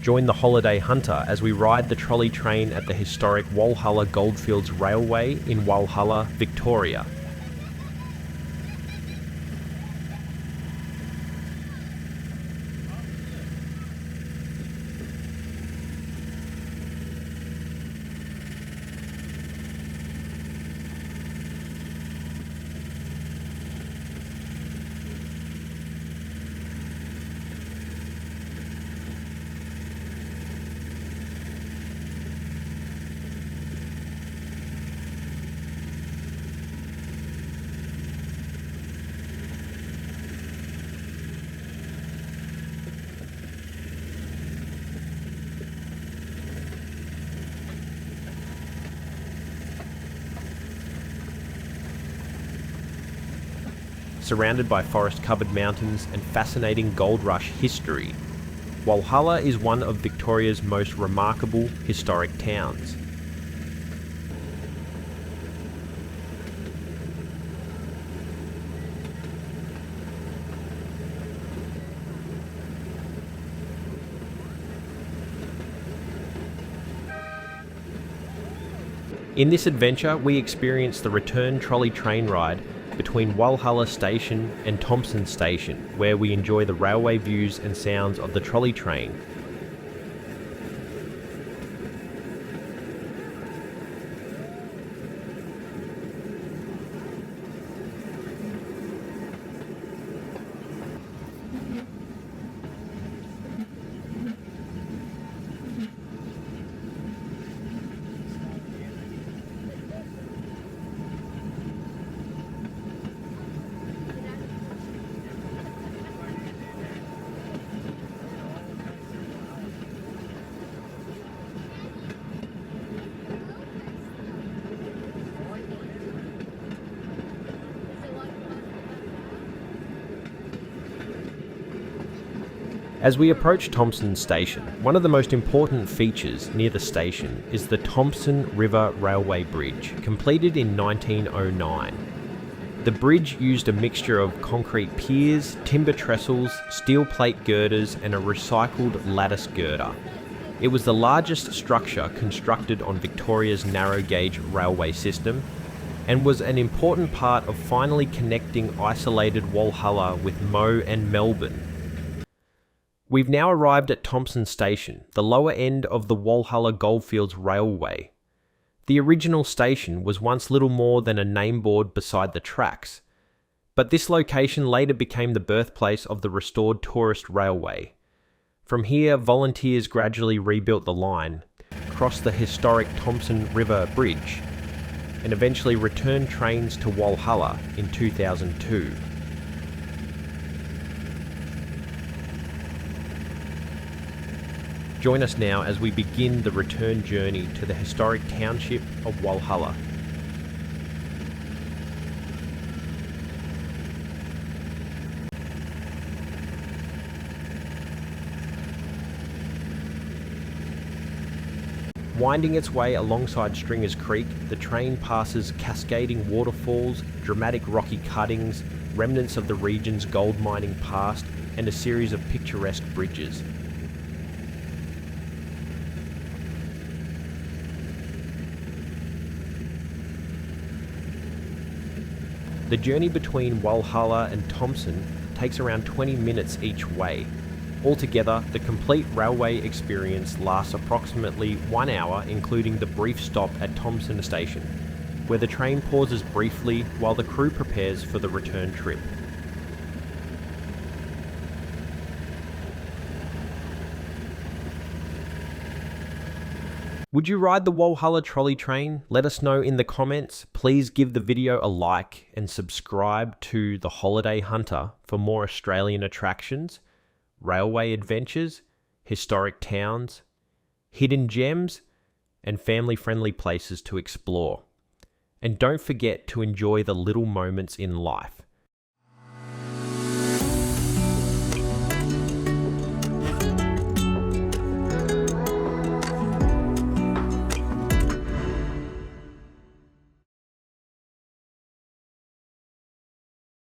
Join the holiday hunter as we ride the trolley train at the historic Walhalla Goldfields Railway in Walhalla, Victoria. Surrounded by forest-covered mountains and fascinating gold rush history, Walhalla is one of Victoria's most remarkable historic towns. In this adventure, we experience the return trolley train ride between Walhalla Station and Thompson Station, where we enjoy the railway views and sounds of the trolley train. As we approach Thompson Station, one of the most important features near the station is the Thompson River Railway Bridge, completed in 1909. The bridge used a mixture of concrete piers, timber trestles, steel plate girders and a recycled lattice girder. It was the largest structure constructed on Victoria's narrow gauge railway system and was an important part of finally connecting isolated Walhalla with Moe and Melbourne. We've now arrived at Thompson Station, the lower end of the Walhalla Goldfields Railway. The original station was once little more than a nameboard beside the tracks, but this location later became the birthplace of the restored tourist railway. From here, volunteers gradually rebuilt the line, crossed the historic Thompson River Bridge, and eventually returned trains to Walhalla in 2002. Join us now as we begin the return journey to the historic township of Walhalla. Winding its way alongside Stringers Creek, the train passes cascading waterfalls, dramatic rocky cuttings, remnants of the region's gold mining past, and a series of picturesque bridges. The journey between Walhalla and Thompson takes around 20 minutes each way. Altogether, the complete railway experience lasts approximately 1 hour, including the brief stop at Thompson Station, where the train pauses briefly while the crew prepares for the return trip. Would you ride the Walhalla trolley train? Let us know in the comments. Please give the video a like and subscribe to The Holiday Hunter for more Australian attractions, railway adventures, historic towns, hidden gems, and family-friendly places to explore. And don't forget to enjoy the little moments in life.